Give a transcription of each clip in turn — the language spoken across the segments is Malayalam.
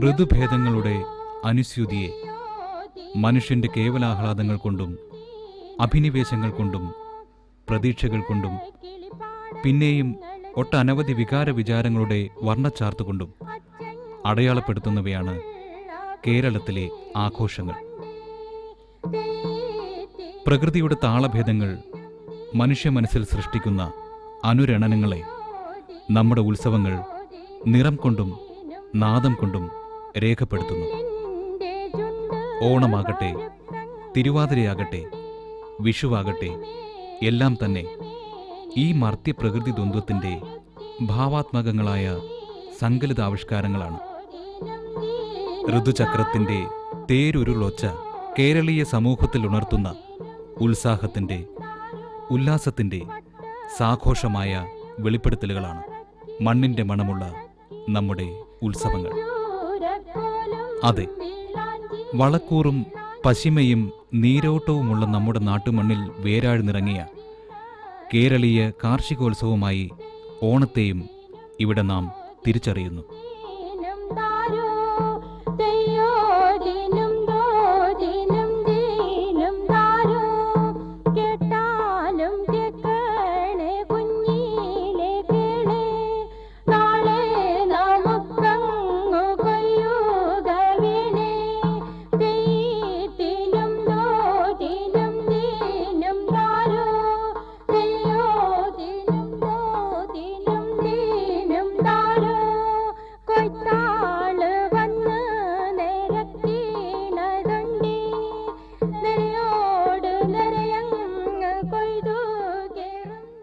ഋതുഭേദങ്ങളുടെ അനുസ്യൂതിയെ മനുഷ്യന്റെ കേവലാഹ്ലാദങ്ങൾ കൊണ്ടും അഭിനിവേശങ്ങൾ കൊണ്ടും പ്രതീക്ഷകൾ കൊണ്ടും പിന്നെയും ഒട്ടനവധി വികാര വിചാരങ്ങളുടെ വർണ്ണച്ചാർത്തുകൊണ്ടും അടയാളപ്പെടുത്തുന്നവയാണ് കേരളത്തിലെ ആഘോഷങ്ങൾ. പ്രകൃതിയുടെ താളഭേദങ്ങൾ മനുഷ്യ മനസ്സിൽ സൃഷ്ടിക്കുന്ന അനുരണനങ്ങളെ നമ്മുടെ ഉത്സവങ്ങൾ നിറം കൊണ്ടും നാദം കൊണ്ടും രേഖപ്പെടുത്തുന്നു. ഓണമാകട്ടെ, തിരുവാതിരയാകട്ടെ, വിഷുവാകട്ടെ, എല്ലാം തന്നെ ഈ മർത്യപ്രകൃതി ദ്വന്ദ്വത്തിൻ്റെ ഭാവാത്മകങ്ങളായ സങ്കലിതാവിഷ്കാരങ്ങളാണ്. ഋതുചക്രത്തിൻ്റെ തേരുരുളൊച്ച കേരളീയ സമൂഹത്തിൽ ഉണർത്തുന്ന ഉത്സാഹത്തിൻ്റെ, ഉല്ലാസത്തിൻ്റെ സാഘോഷമായ വെളിപ്പെടുത്തലുകളാണ് മണ്ണിൻ്റെ മണമുള്ള നമ്മുടെ ഉത്സവങ്ങൾ. അതെ, വളക്കൂറും പശിമയും നീരോട്ടവുമുള്ള നമ്മുടെ നാട്ടുമണ്ണിൽ വേരാഴ്ന്നിറങ്ങിയ കേരളീയ കാർഷികോത്സവമായി ഓണത്തെയും ഇവിടെ നാം തിരിച്ചറിയുന്നു.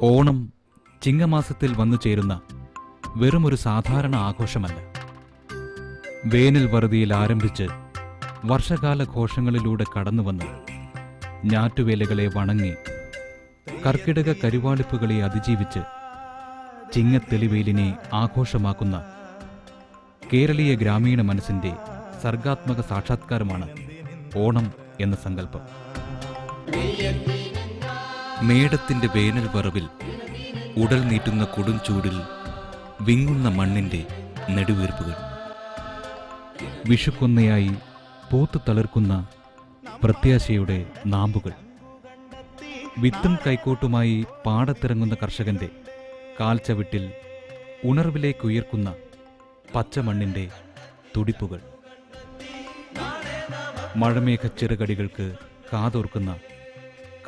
ഓണം ചിങ്ങമാസത്തിൽ വന്നു ചേരുന്ന വെറുമൊരു സാധാരണ ആഘോഷമല്ല. വേനൽ വറുതിയിൽ ആരംഭിച്ച് വർഷകാല ഘോഷങ്ങളിലൂടെ കടന്നുവന്ന് ഞാറ്റുവേലകളെ വണങ്ങി കർക്കിടക കരുവാളിപ്പുകളെ അതിജീവിച്ച് ചിങ്ങത്തെളിവേലിനെ ആഘോഷമാക്കുന്ന കേരളീയ ഗ്രാമീണ മനസ്സിൻ്റെ സർഗാത്മക സാക്ഷാത്കാരമാണ് ഓണം എന്ന സങ്കല്പം. മേടത്തിൻ്റെ വേനൽ വറവിൽ ഉടൽ നീട്ടുന്ന കൊടും ചൂടിൽ വിങ്ങുന്ന മണ്ണിൻ്റെ നെടുവീർപ്പുകൾ, വിഷുക്കൊന്നയായി പൂത്തു തളിർക്കുന്ന പ്രത്യാശയുടെ നാമ്പുകൾ, വിത്തും കൈക്കോട്ടുമായി പാടത്തിറങ്ങുന്ന കർഷകന്റെ കാൽച്ചവിട്ടിൽ ഉണർവിലേക്കുയർക്കുന്ന പച്ചമണ്ണിൻ്റെ തുടിപ്പുകൾ, മഴമേഘ ചെറുകടികൾക്ക് കാതോർക്കുന്ന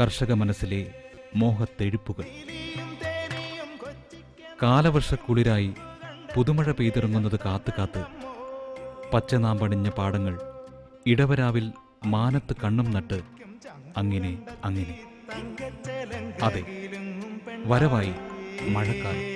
കർഷക മനസ്സിലെ മോഹത്തെഴുപ്പുകൾ, കാലവർഷക്കുളിരായി പുതുമഴ പെയ്തിറങ്ങുന്നത് കാത്തുകാത്ത് പച്ചനാമ്പണിഞ്ഞ പാടങ്ങൾ ഇടവരാവിൽ മാനത്ത് കണ്ണും നട്ട് അങ്ങനെ അങ്ങനെ. അതെ, വരവായി മഴക്കാലം.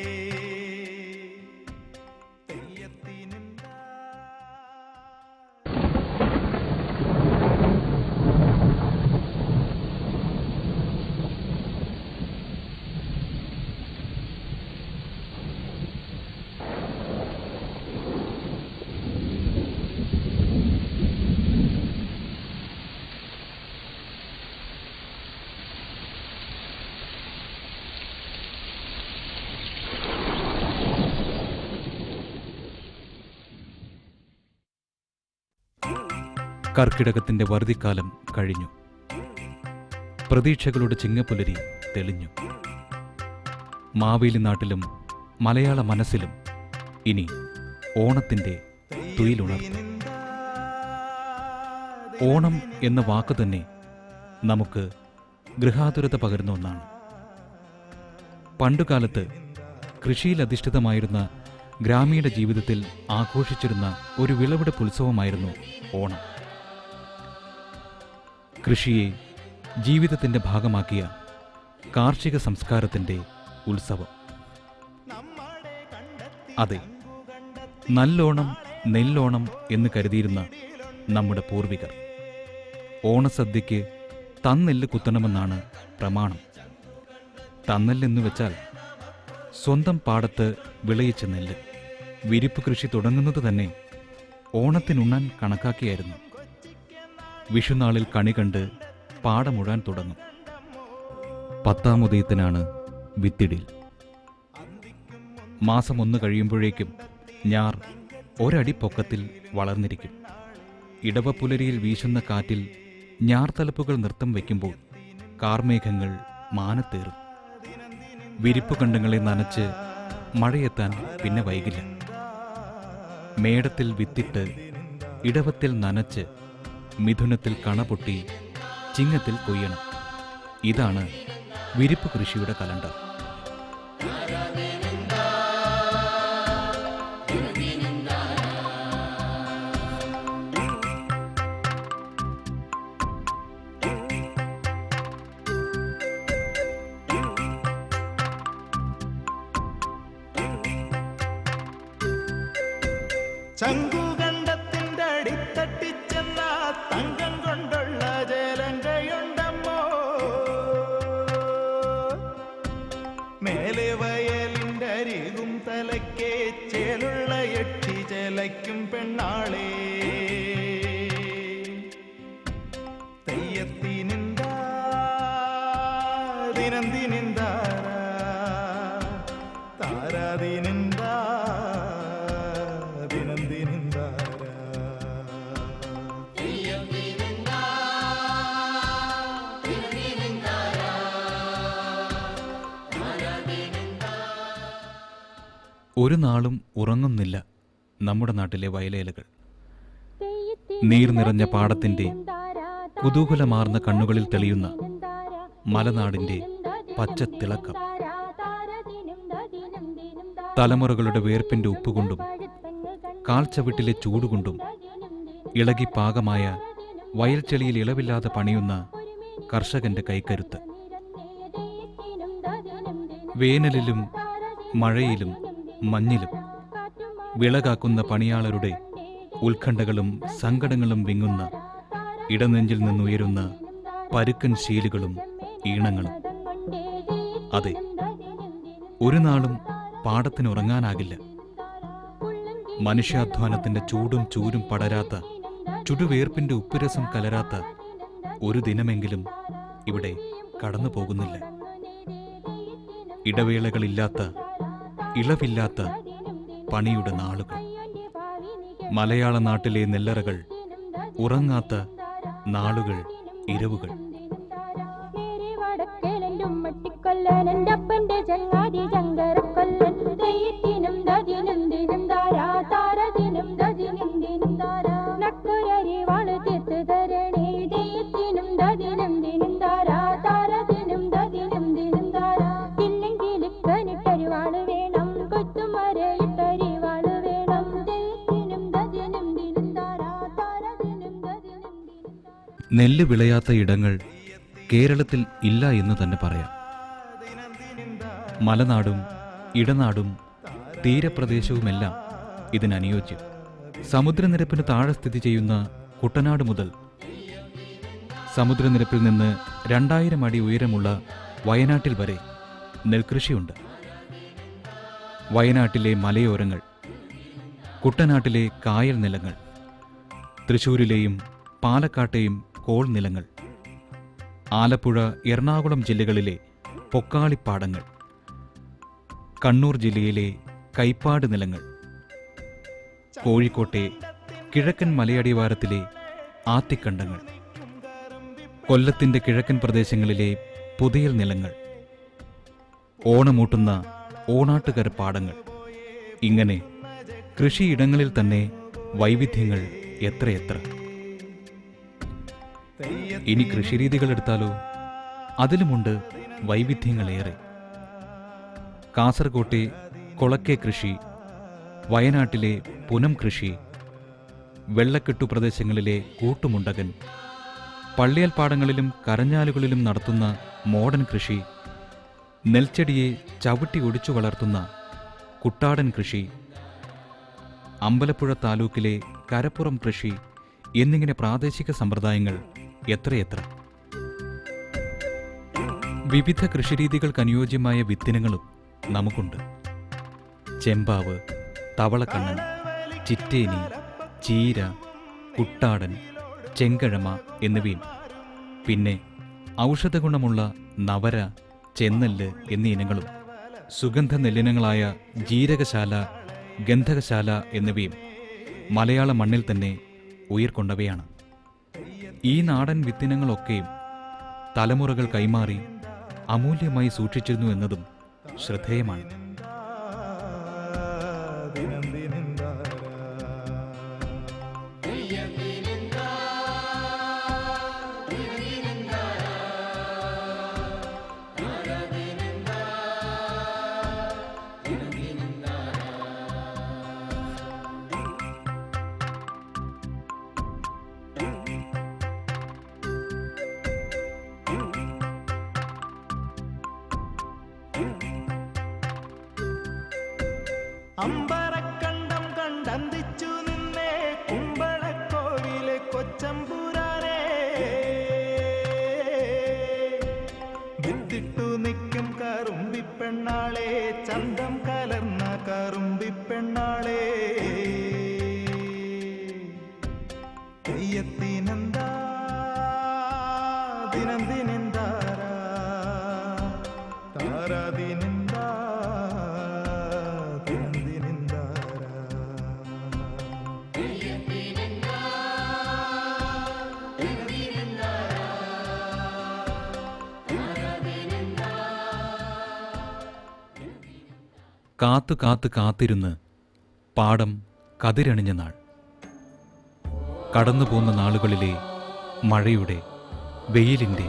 കർക്കിടകത്തിൻ്റെ വറുതിക്കാലം കഴിഞ്ഞു. പ്രതീക്ഷകളുടെ ചിങ്ങപ്പുലരി തെളിഞ്ഞു. മാവേലി നാട്ടിലും മലയാള മനസ്സിലും ഇനി ഓണത്തിൻ്റെ തുയിലുണർന്നു. ഓണം എന്ന വാക്ക് തന്നെ നമുക്ക് ഗൃഹാതുരത പകരുന്ന ഒന്നാണ്. പണ്ടുകാലത്ത് കൃഷിയിലധിഷ്ഠിതമായിരുന്ന ഗ്രാമീണ ജീവിതത്തിൽ ആഘോഷിച്ചിരുന്ന ഒരു വിളവെടുപ്പ് ഉത്സവമായിരുന്നു ഓണം. കൃഷിയെ ജീവിതത്തിൻ്റെ ഭാഗമാക്കിയ കാർഷിക സംസ്കാരത്തിൻ്റെ ഉത്സവം. അതെ, നല്ലോണം നെല്ലോണം എന്ന് കരുതിയിരുന്ന നമ്മുടെ പൂർവികർ ഓണസദ്യയ്ക്ക് തന്നെല്ല് കുത്തണമെന്നാണ് പ്രമാണം. തന്നെല്ലെന്ന് വെച്ചാൽ സ്വന്തം പാടത്ത് വിളയിച്ച നെല്ല്. വിരിപ്പ് കൃഷി തുടങ്ങുന്നത് തന്നെ ഓണത്തിനുണ്ണാൻ കണക്കാക്കിയായിരുന്നു. വിഷുനാളിൽ കണി കണ്ട് പാടമുഴാൻ തുടങ്ങും. 10-ാം ഉദയത്തിനാണ് വിത്തിടിൽ. മാസം 1 കഴിയുമ്പോഴേക്കും ഞാർ ഒരടി പൊക്കത്തിൽ വളർന്നിരിക്കും. ഇടവപ്പുലരിയിൽ വീശുന്ന കാറ്റിൽ ഞാർത്തലപ്പുകൾ നൃത്തം വയ്ക്കുമ്പോൾ കാർമേഘങ്ങൾ മാനത്തേറും. വിരിപ്പുകണ്ടങ്ങളെ നനച്ച് മഴയെത്താൻ പിന്നെ വൈകില്ല. മേടത്തിൽ വിത്തിട്ട് ഇടവത്തിൽ നനച്ച് മിഥുനത്തിൽ കണപൊട്ടി ചിങ്ങത്തിൽ കൊയ്യണം. ഇതാണ് വിരിപ്പ് കൃഷിയുടെ കലണ്ടർ. ചങ്കുകണ്ടത്തിന്റെ അടിത്തട്ടിച്ചെന്ന തങ്കം കൊണ്ടുള്ള ജലങ്കയുണ്ടമ്മോ, മേലെ വയലിന്റെ അരികും തലയ്ക്ക് ചേലുള്ള എട്ടി ചേലയ്ക്കും പെണ്ണാളേ. തെയ്യത്തിനിന്താ ദിനന്തിനിന്താര താരാദിനിന്താ ഒരു നാളും ഉറങ്ങുന്നില്ല നമ്മുടെ നാട്ടിലെ വയലേലകൾ. നീർ നിറഞ്ഞ പാടത്തിന്റെ കുതൂഹലമാർന്ന കണ്ണുകളിൽ തെളിയുന്ന മലനാടിന്റെ പച്ചത്തിളക്കം. തലമുറകളുടെ വേർപ്പിന്റെ ഉപ്പുകൊണ്ടും കാൽച്ചവിട്ടിലെ ചൂടുകൊണ്ടും ഇളകി പാകമായ വയൽച്ചെളിയിൽ ഇളവില്ലാതെ പണിയുന്ന കർഷകന്റെ കൈക്കരുത്ത്. വേനലിലും മഴയിലും മഞ്ഞിലും വിളകാക്കുന്ന പണിയാളരുടെ ഉത്കണ്ഠകളും സങ്കടങ്ങളും വിങ്ങുന്ന ഇടനെഞ്ചിൽ നിന്നുയരുന്ന പരുക്കൻ ശീലുകളും ഈണങ്ങളും. അതെ, ഒരു നാളും പാടത്തിനുറങ്ങാനാകില്ല. മനുഷ്യാധ്വാനത്തിന്റെ ചൂടും ചൂരും പടരാത്ത, ചുടുവേർപ്പിന്റെ ഉപ്പുരസം കലരാത്ത ഒരു ദിനമെങ്കിലും ഇവിടെ കടന്നു പോകുന്നില്ല. ഇടവേളകളില്ലാത്ത, ഇളവില്ലാത്ത പണിയുടെ നാളുകൾ. മലയാള നാട്ടിലെ നെല്ലറകൾ ഉറങ്ങാത്ത നാളുകൾ, ഇരവുകൾ. നെല്ല് വിളയാത്ത ഇടങ്ങൾ കേരളത്തിൽ ഇല്ല എന്ന് തന്നെ പറയാം. മലനാടും ഇടനാടും തീരപ്രദേശവുമെല്ലാം ഇതിനനുയോജ്യം. സമുദ്രനിരപ്പിന് താഴെ സ്ഥിതി ചെയ്യുന്ന കുട്ടനാട് മുതൽ സമുദ്രനിരപ്പിൽ നിന്ന് 2000 അടി ഉയരമുള്ള വയനാട്ടിൽ വരെ നെൽകൃഷിയുണ്ട്. വയനാട്ടിലെ മലയോരങ്ങൾ, കുട്ടനാട്ടിലെ കായൽ നിലങ്ങൾ, തൃശ്ശൂരിലെയും പാലക്കാട്ടെയും കോൾ നിലങ്ങൾ, ആലപ്പുഴ എറണാകുളം ജില്ലകളിലെ പൊക്കാളിപ്പാടങ്ങൾ, കണ്ണൂർ ജില്ലയിലെ കൈപ്പാട് നിലങ്ങൾ, കോഴിക്കോട്ടെ കിഴക്കൻ മലയടിവാരത്തിലെ ആത്തിക്കണ്ടങ്ങൾ, കൊല്ലത്തിന്റെ കിഴക്കൻ പ്രദേശങ്ങളിലെ പുതിയൽ നിലങ്ങൾ, ഓണമൂട്ടുന്ന ഓണാട്ടുകര പാടങ്ങൾ. ഇങ്ങനെ കൃഷിയിടങ്ങളിൽ തന്നെ വൈവിധ്യങ്ങൾ എത്രയെത്ര. ഇനി കൃഷിരീതികൾ എടുത്താലോ, അതിലുമുണ്ട് വൈവിധ്യങ്ങളേറെ. കാസർകോട്ടെ കൊളക്കെ കൃഷി, വയനാട്ടിലെ പുനം കൃഷി, വെള്ളക്കെട്ടു പ്രദേശങ്ങളിലെ കൂട്ടുമുണ്ടകൻ, പള്ളിയൽപ്പാടങ്ങളിലും കരഞ്ഞാലുകളിലും നടത്തുന്ന മോഡൻ കൃഷി, നെൽച്ചെടിയെ ചവിട്ടി ഒടിച്ചു വളർത്തുന്ന കുട്ടാടൻ കൃഷി, അമ്പലപ്പുഴ താലൂക്കിലെ കരപ്പുറം കൃഷി എന്നിങ്ങനെ പ്രാദേശിക സമ്പ്രദായങ്ങൾ എത്രയെത്ര. വിവിധ കൃഷിരീതികൾക്കനുയോജ്യമായ വിത്തിനങ്ങളും നമുക്കുണ്ട്. ചെമ്പാവ്, തവളക്കണ്ണൻ, ചിറ്റേനി, ചീര, കുട്ടാടൻ, ചെങ്കഴമ എന്നിവയും പിന്നെ ഔഷധഗുണമുള്ള നവര, ചെന്നെല്ല് എന്നീ ഇനങ്ങളും സുഗന്ധ നെല്ലിനങ്ങളായ ജീരകശാല, ഗന്ധകശാല എന്നിവയും മലയാള മണ്ണിൽ തന്നെ ഉയർക്കൊണ്ടവയാണ്. ഈ നാടൻ വിത്തിനങ്ങളൊക്കെയും തലമുറകൾ കൈമാറി അമൂല്യമായി സൂക്ഷിച്ചിരുന്നു എന്നതും ശ്രദ്ധേയമാണ്. അമ്പരക്കണ്ടം കണ്ടന്തിച്ചു നിന്നേ കുമ്പളക്കോവിലെ കൊച്ചമ്പൂരാനെ വിത്തിട്ടു നിൽക്കും കറുമ്പിപ്പെണ്ണാളെ, ചന്തം കലർന്ന കറുമ്പിപ്പെണ്ണാളെ. തെയ്യത്തിനെന്താ ദിനം ദിനെന്താരാ താരാദിനെന്താ കാത്തു കാത്ത് കാത്തിരുന്ന് പാടം കതിരണിഞ്ഞ നാൾ. കടന്നുപോകുന്ന നാളുകളിലെ മഴയുടെ, വെയിലിൻ്റെ,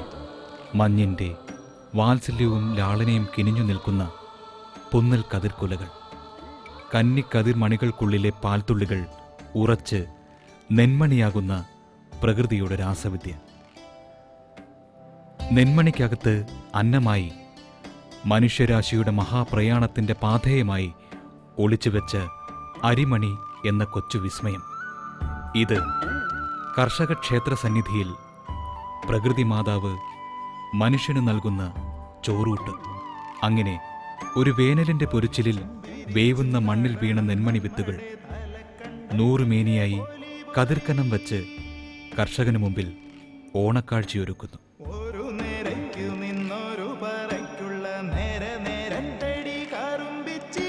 മഞ്ഞിൻ്റെ വാത്സല്യവും ലാളനയും കിനിഞ്ഞു നിൽക്കുന്ന പുന്നൽ കതിർക്കുലകൾ, കന്നിക്കതിർ മണികൾക്കുള്ളിലെ പാൽത്തുള്ളികൾ ഉറച്ച് നെന്മണിയാകുന്ന പ്രകൃതിയുടെ രാസവിദ്യ. നെന്മണിക്കകത്ത് അന്നമായി മനുഷ്യരാശിയുടെ മഹാപ്രയാണത്തിൻ്റെ പാഥേയമായി ഒളിച്ചുവെച്ച് അരിമണി എന്ന കൊച്ചു വിസ്മയം. ഇത് കർഷക ക്ഷേത്ര സന്നിധിയിൽ പ്രകൃതി മാതാവ് മനുഷ്യന് നൽകുന്ന ചോറൂട്ട്. അങ്ങനെ ഒരു വേനലിൻ്റെ പൊരിച്ചിലിൽ വേവുന്ന മണ്ണിൽ വീണ നെന്മണി വിത്തുകൾ 100 മേനിയായി കതിർക്കനം വച്ച് കർഷകന് മുമ്പിൽ ഓണക്കാഴ്ചയൊരുക്കുന്നു. ഒരു നേരയ്ക്കു നിന്നൊരു പറയ്ക്കുള്ള നേരെ നേരത്തടി കറുമ്പിച്ചി.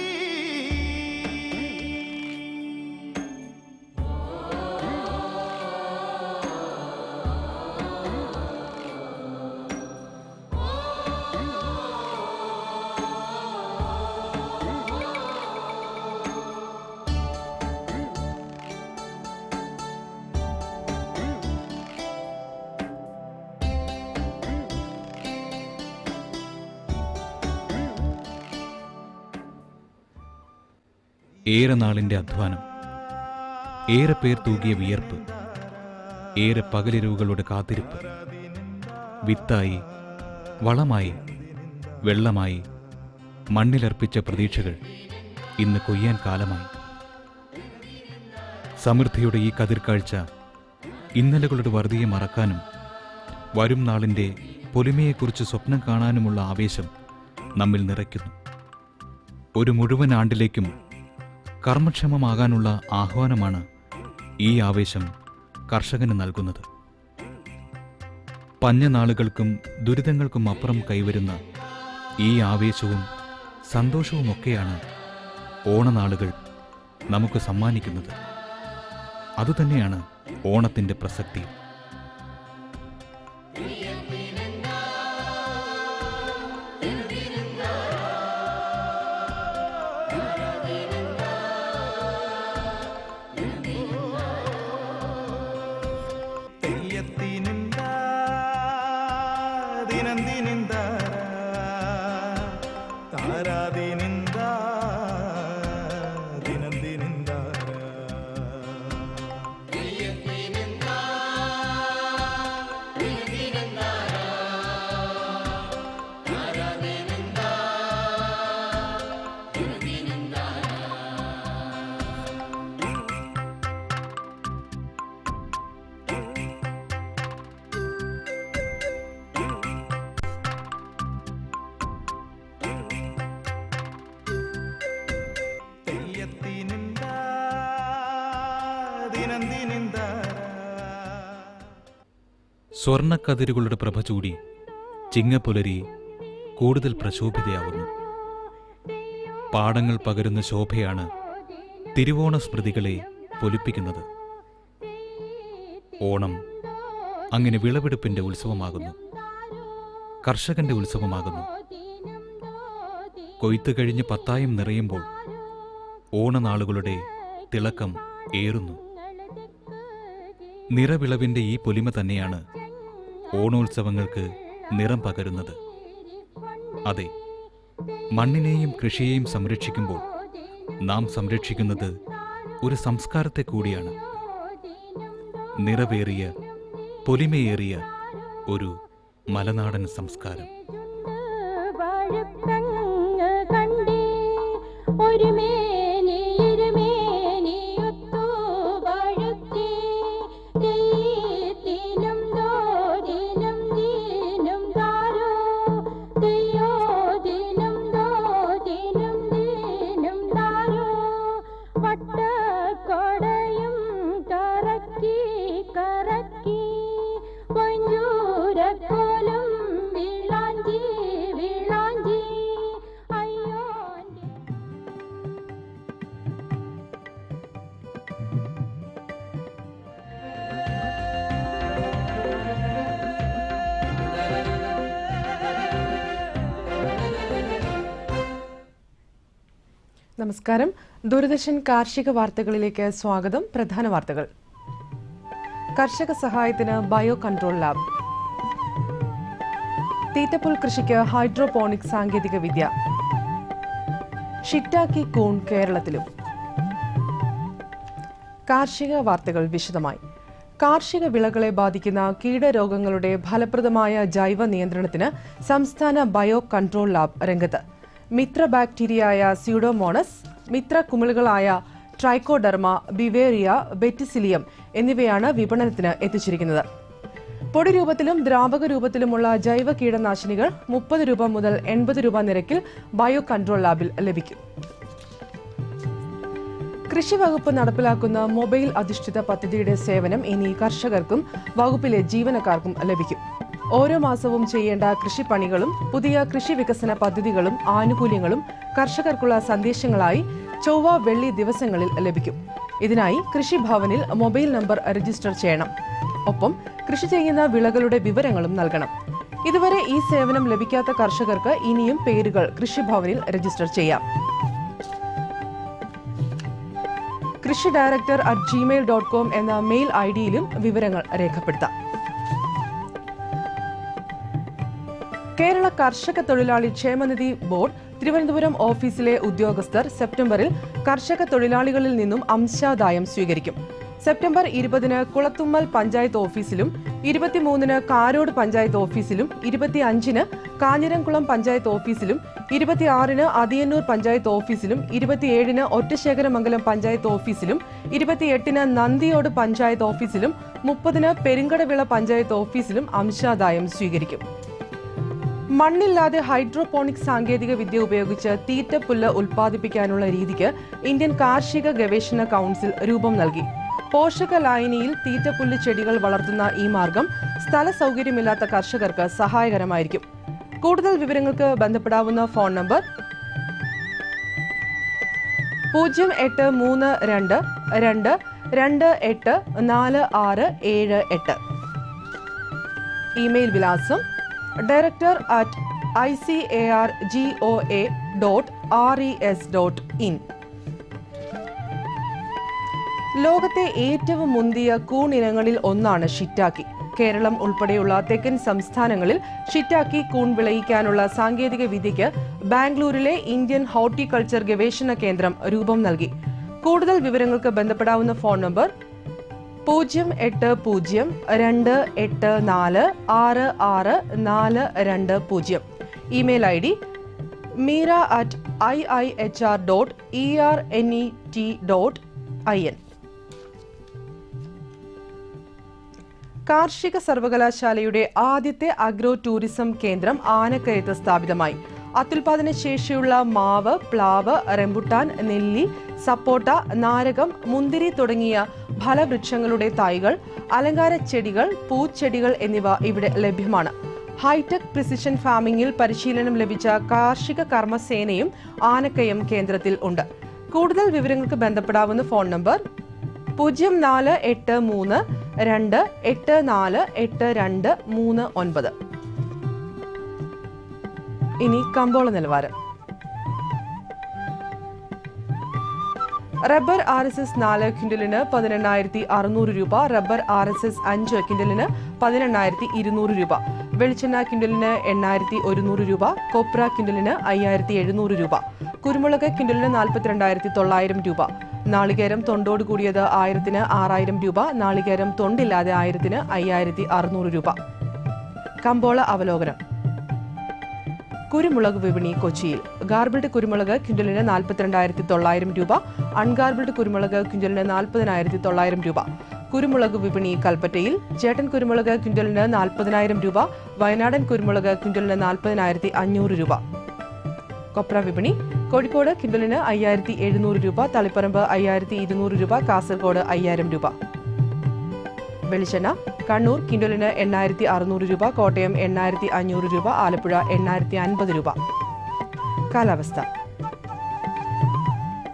ഏറെ നാളിൻ്റെ അധ്വാനം, ഏറെ പേർ തൂകിയ വിയർപ്പ്, ഏറെ പകലിരവുകളുടെ കാത്തിരിപ്പ്, വിത്തായി, വളമായി, വെള്ളമായി മണ്ണിലർപ്പിച്ച പ്രതീക്ഷകൾ ഇന്ന് കൊയ്യാൻ കാലമായി. സമൃദ്ധിയുടെ ഈ കതിർക്കാഴ്ച ഇന്നലകളുടെ വറുതിയെ മറക്കാനും വരും നാളിൻ്റെ പൊലിമയെക്കുറിച്ച് സ്വപ്നം കാണാനുമുള്ള ആവേശം നമ്മിൽ നിറയ്ക്കുന്നു. ഒരു മുഴുവൻ ആണ്ടിലേക്കും കർമ്മക്ഷമമാകാനുള്ള ആഹ്വാനമാണ് ഈ ആവേശം കർഷകന് നൽകുന്നത്. പഞ്ഞനാളുകൾക്കും ദുരിതങ്ങൾക്കും അപ്പുറം കൈവരുന്ന ഈ ആവേശവും സന്തോഷവുമൊക്കെയാണ് ഓണനാളുകൾ നമുക്ക് സമ്മാനിക്കുന്നത്. അതുതന്നെയാണ് ഓണത്തിൻ്റെ പ്രസക്തി. തെയ്യത്തിനെന്താ ദിനം ദിനെന്താരാ താരാദിനെന്താ ദിനം ദിനെന്താരാ. തെയ്യത്തിനെന്താ ദിനം ദിനെന്താരാ. സ്വർണ്ണക്കതിരുകളുടെ പ്രഭ ചൂടി ചിങ്ങപ്പുലരി കൂടുതൽ പ്രശോഭിതയാവുന്നു. പാടങ്ങൾ പകരുന്ന ശോഭയാണ് തിരുവോണ സ്മൃതികളെ പൊലിപ്പിക്കുന്നത്. ഓണം അങ്ങനെ വിളവെടുപ്പിൻ്റെ ഉത്സവമാകുന്നു, കർഷകന്റെ ഉത്സവമാകുന്നു. കൊയ്ത്ത് കഴിഞ്ഞ് പത്തായം നിറയുമ്പോൾ ഓണനാളുകളുടെ തിളക്കം ഏറുന്നു. നിറവിളവിൻ്റെ ഈ പൊലിമ തന്നെയാണ് ഓണോത്സവങ്ങൾക്ക് നിറം പകരുന്നത്. അതെ, മണ്ണിനെയും കൃഷിയെയും സംരക്ഷിക്കുമ്പോൾ നാം സംരക്ഷിക്കുന്നത് ഒരു സംസ്കാരത്തെ കൂടിയാണ്. നിറവേറിയ പൊലിമയേറിയ ഒരു മലനാടൻ സംസ്കാരം. നമസ്കാരം. ദൂരദർശൻ കാർഷിക വാർത്തകളിലേക്ക് സ്വാഗതം. പ്രധാന വാർത്തകൾ. കർഷക സഹായത്തിന് ബയോ കൺട്രോൾ ലാബ്. തീറ്റപ്പുൽ കൃഷിക്ക് ഹൈഡ്രോപോണിക് സാങ്കേതിക വിദ്യ. ഷിറ്റാക്കി കൂൺ കേരളത്തിലും. കാർഷിക വാർത്തകൾ വിശദമായി. കാർഷിക വിളകളെ ബാധിക്കുന്ന കീടരോഗങ്ങളുടെ ഫലപ്രദമായ ജൈവ നിയന്ത്രണത്തിന് സംസ്ഥാന ബയോ കൺട്രോൾ ലാബ് രംഗത്ത്. മിത്ര ബാക്ടീരിയയായ സ്യൂഡോമോണസ്, മിത്ര കുമിളുകളായ ട്രൈക്കോഡെർമ, ബിവേറിയ, ബെറ്റിസിലിയം എന്നിവയാണ് വിപണനത്തിന് എത്തിച്ചിരിക്കുന്നത്. പൊടി രൂപത്തിലും ദ്രാവക രൂപത്തിലുമുള്ള ജൈവ കീടനാശിനികൾ 30 രൂപ മുതൽ 80 രൂപ നിരക്കിൽ ബയോ കൺട്രോൾ ലാബിൽ ലഭിക്കും. കൃഷി വകുപ്പ് നടപ്പിലാക്കുന്ന മൊബൈൽ അധിഷ്ഠിത പദ്ധതിയുടെ സേവനം ഇനി കർഷകർക്കും വകുപ്പിലെ ജീവനക്കാർക്കും ലഭിക്കും. ഓരോ മാസവും ചെയ്യേണ്ട കൃഷിപ്പണികളും പുതിയ കൃഷി വികസന പദ്ധതികളും ആനുകൂല്യങ്ങളും കർഷകർക്കുള്ള സന്ദേശങ്ങളായി ചൊവ്വ വെള്ളി ദിവസങ്ങളിൽ ലഭിക്കും. ഇതിനായി കൃഷിഭവനിൽ മൊബൈൽ നമ്പർ രജിസ്റ്റർ ചെയ്യണം. ഒപ്പം കൃഷി ചെയ്യുന്ന വിളകളുടെ വിവരങ്ങളും നൽകണം. ഇതുവരെ ഈ സേവനം ലഭിക്കാത്ത കർഷകർക്ക് ഇനിയും പേരുകൾ കൃഷിഭവനിൽ രജിസ്റ്റർ ചെയ്യാം. കൃഷി director@gmail.com എന്ന മെയിൽ ഐഡിയിലും വിവരങ്ങൾ രേഖപ്പെടുത്താം. കേരള കർഷക തൊഴിലാളി ക്ഷേമനിധി ബോർഡ് തിരുവനന്തപുരം ഓഫീസിലെ ഉദ്യോഗസ്ഥർ സെപ്റ്റംബറിൽ കർഷക തൊഴിലാളികളിൽ നിന്നും അംശാദായം സ്വീകരിക്കും. സെപ്റ്റംബർ 20-ന് കുളത്തുമ്മൽ പഞ്ചായത്ത് ഓഫീസിലും 23-ന് കാരോട് പഞ്ചായത്ത് ഓഫീസിലും 25-ന് കാഞ്ഞിരംകുളം പഞ്ചായത്ത് ഓഫീസിലും 26-ന് അതിയന്നൂർ പഞ്ചായത്ത് ഓഫീസിലും 27-ന് ഒറ്റശേഖരമംഗലം പഞ്ചായത്ത് ഓഫീസിലും 28-ന് നന്ദിയോട് പഞ്ചായത്ത് ഓഫീസിലും 30-ന് പെരിങ്കടവിള പഞ്ചായത്ത് ഓഫീസിലും അംശാദായം സ്വീകരിക്കും. മണ്ണില്ലാതെ ഹൈഡ്രോപോണിക് സാങ്കേതിക വിദ്യ ഉപയോഗിച്ച് തീറ്റപ്പുല്ല് ഉൽപ്പാദിപ്പിക്കാനുള്ള രീതിക്ക് ഇന്ത്യൻ കാർഷിക ഗവേഷണ കൗൺസിൽ രൂപം നൽകി. പോഷക ലായനിയിൽ തീറ്റപ്പുല്ല് ചെടികൾ വളർത്തുന്ന ഈ മാർഗം സ്ഥല സൗകര്യമില്ലാത്ത കർഷകർക്ക് സഹായകരമായിരിക്കും. കൂടുതൽ വിവരങ്ങൾക്ക് ബന്ധപ്പെടാവുന്ന ഫോൺ നമ്പർ 0832284678. ഇമെയിൽ വിലാസം director@icargoa.res.in. ലോകത്തെ ഏറ്റവും മുന്തിയ കൂൺ ഇനങ്ങളിൽ ഒന്നാണ് ഷിറ്റാക്കി. കേരളം ഉൾപ്പെടെയുള്ള തെക്കൻ സംസ്ഥാനങ്ങളിൽ ഷിറ്റാക്കി കൂൺ വിളയിക്കാനുള്ള സാങ്കേതിക വിദ്യയ്ക്ക് ബാംഗ്ലൂരിലെ ഇന്ത്യൻ ഹോർട്ടിക്കൾച്ചർ ഗവേഷണ കേന്ദ്രം രൂപം നൽകി. കൂടുതൽ വിവരങ്ങൾക്ക് ബന്ധപ്പെടാവുന്ന phone number 080228466420. Email ID meera@iihr.ernet.in. കാർഷിക സർവകലാശാലയുടെ ആദ്യത്തെ അഗ്രോ ടൂറിസം കേന്ദ്രം ആനക്കയത്ത് സ്ഥാപിതമായി. അത്യുൽപാദന ശേഷിയുള്ള മാവ്, പ്ലാവ്, റംബുട്ടാൻ, നെല്ലി, സപ്പോട്ട, നാരകം, മുന്തിരി തുടങ്ങിയ ഫലവൃക്ഷങ്ങളുടെ തൈകൾ, അലങ്കാര ചെടികൾ, പൂച്ചെടികൾ എന്നിവ ഇവിടെ ലഭ്യമാണ്. ഹൈടെക് പ്രിസിഷൻ ഫാമിംഗിൽ പരിശീലനം ലഭിച്ച കാർഷിക കർമ്മസേനയും ആനക്കയം കേന്ദ്രത്തിൽ ഉണ്ട്. കൂടുതൽ വിവരങ്ങൾക്ക് ബന്ധപ്പെടാവുന്ന ഫോൺ നമ്പർ 0483248239. ഇനി കമ്പോള നിലവാരം. റബ്ബർ RSS 4 ക്വിന്റലിന് 18,600 രൂപ, റബ്ബർ RSS 5 ക്വിന്റലിന് 18,200 രൂപ, വെളിച്ചെണ്ണ ക്വിന്റലിന് 8,100 രൂപ, കൊപ്ര ക്വിന്റലിന് 5,700 രൂപ, കുരുമുളക് ക്വിന്റലിന് 42,900 രൂപ, നാളികേരം തൊണ്ടോട് കൂടിയത് 1000-ന് 6,000 രൂപ, നാളികേരം തൊണ്ടില്ലാതെ 1000-ന് 5,600 രൂപ. കമ്പോള അവലോകനം. കുരുമുളക് വിപണി കൊച്ചിയിൽ. ഗാർബിൾഡ് കുരുമുളക് ക്വിന്റലിന് 42,900 രൂപ, അൺഗാർബിൾഡ് കുരുമുളക് ക്വിന്റലിന് 40,900 രൂപ. കുരുമുളക് വിപണി കൽപ്പറ്റയിൽ. ചേട്ടൻ കുരുമുളക് ക്വിന്റലിന് 40,000 രൂപ, വയനാടൻ കുരുമുളക് ക്വിന്റലിന് 40,500 രൂപ. കൊപ്ര വിപണി. കോഴിക്കോട് ക്വിന്റലിന് 5,700 രൂപ, തളിപ്പറമ്പ് 5,200 രൂപ, കാസർഗോഡ് 5,000 രൂപ. വെളിച്ചെണ്ണ. കണ്ണൂർ ക്വിന്റലിന് 8,600 രൂപ, കോട്ടയം 8,500 രൂപ, ആലപ്പുഴ 8,050 രൂപ. കാലാവസ്ഥ.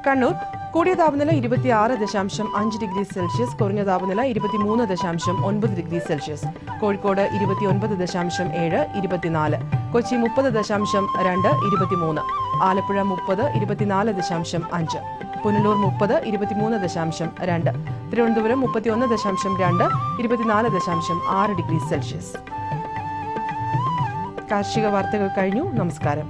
കണ്ണൂർ കൂടിയ താപനില 26.5 ഡിഗ്രി സെൽഷ്യസ്, കുറഞ്ഞ താപനില 23.9 degree Celsius. Kozhikode 29.7, 24. Kochi 30.2, 23. Alappuzha 30, 24.5. Punalur 30, 23.2. Thiruvananthapuram 31.2, 24.6 degree Celsius. കാർഷിക വാർത്തകൾ കഴിഞ്ഞു. നമസ്കാരം.